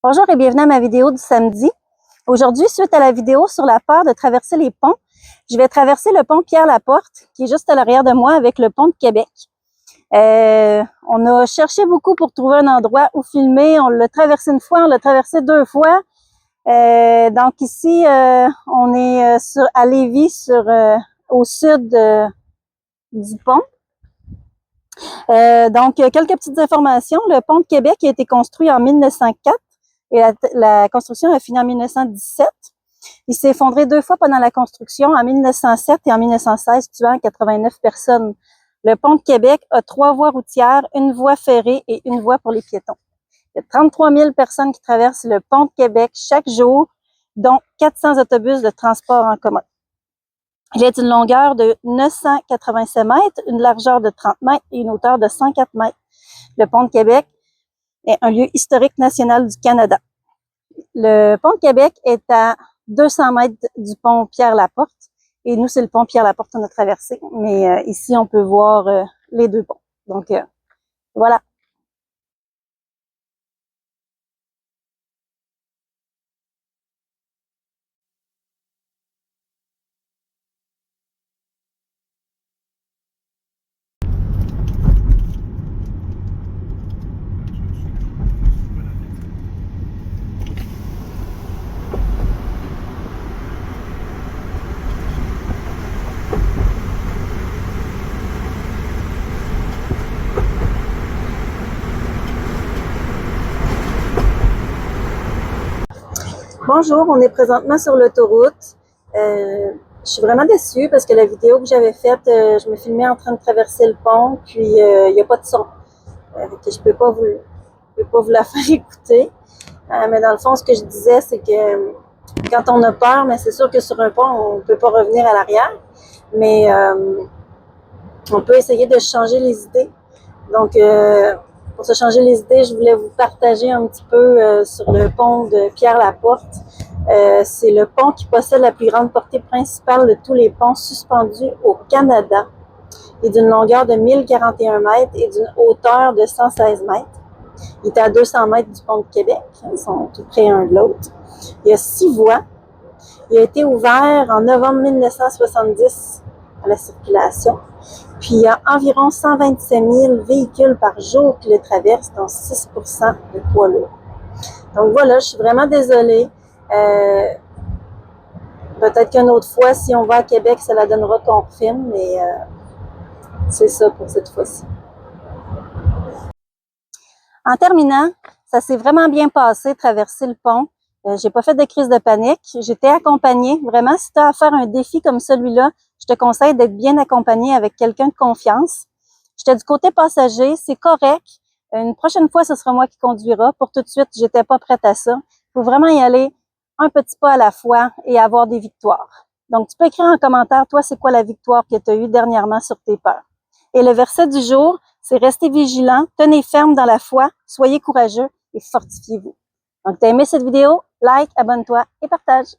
Bonjour et bienvenue à ma vidéo du samedi. Aujourd'hui, suite à la vidéo sur la peur de traverser les ponts, je vais traverser le pont Pierre-Laporte, qui est juste à l'arrière de moi avec le pont de Québec. On a cherché beaucoup pour trouver un endroit où filmer. On l'a traversé une fois, on l'a traversé deux fois. Donc ici, on est à Lévis, au sud du pont. Donc, quelques petites informations. Le pont de Québec a été construit en 1904 et la construction a fini en 1917. Il s'est effondré deux fois pendant la construction, en 1907 et en 1916, tuant 89 personnes. Le pont de Québec a 3 voies routières, une voie ferrée et une voie pour les piétons. Il y a 33 000 personnes qui traversent le pont de Québec chaque jour, dont 400 autobus de transport en commun. Il est une longueur de 987 mètres, une largeur de 30 mètres et une hauteur de 104 mètres. Le pont de Québec est un lieu historique national du Canada. Le pont de Québec est à 200 mètres du pont Pierre-Laporte. Et nous, c'est le pont Pierre-Laporte qu'on a traversé. Mais ici, on peut voir les deux ponts. Donc, voilà. Bonjour, on est présentement sur l'autoroute. Je suis vraiment déçue parce que la vidéo que j'avais faite, je me filmais en train de traverser le pont, puis il n'y a pas de son. Que je peux pas vous la faire écouter. Mais dans le fond, ce que je disais, c'est que quand on a peur, mais c'est sûr que sur un pont, on ne peut pas revenir à l'arrière. Mais on peut essayer de changer les idées. Donc, pour se changer les idées, je voulais vous partager un petit peu sur le pont de Pierre-Laporte. C'est le pont qui possède la plus grande portée principale de tous les ponts suspendus au Canada. Il est d'une longueur de 1041 mètres et d'une hauteur de 116 mètres. Il est à 200 mètres du pont de Québec. Ils sont tout près l'un de l'autre. Il y a 6 voies. Il a été ouvert en novembre 1970 à la circulation. Puis, il y a environ 127 000 véhicules par jour qui le traversent, dont 6 % de poids lourd. Donc voilà, je suis vraiment désolée. Peut-être qu'une autre fois, si on va à Québec, ça la donnera qu'on filme, mais c'est ça pour cette fois-ci. En terminant, ça s'est vraiment bien passé, traverser le pont. J'ai pas fait de crise de panique. J'étais accompagnée. Vraiment, si tu as à faire un défi comme celui-là, je te conseille d'être bien accompagné avec quelqu'un de confiance. J'étais du côté passager, c'est correct. Une prochaine fois, ce sera moi qui conduira. Pour tout de suite, j'étais pas prête à ça. Il faut vraiment y aller un petit pas à la fois et avoir des victoires. Donc, tu peux écrire en commentaire, toi, c'est quoi la victoire que tu as eue dernièrement sur tes peurs. Et le verset du jour, c'est restez vigilants, tenez ferme dans la foi, soyez courageux et fortifiez-vous. Donc, tu as aimé cette vidéo? Like, abonne-toi et partage.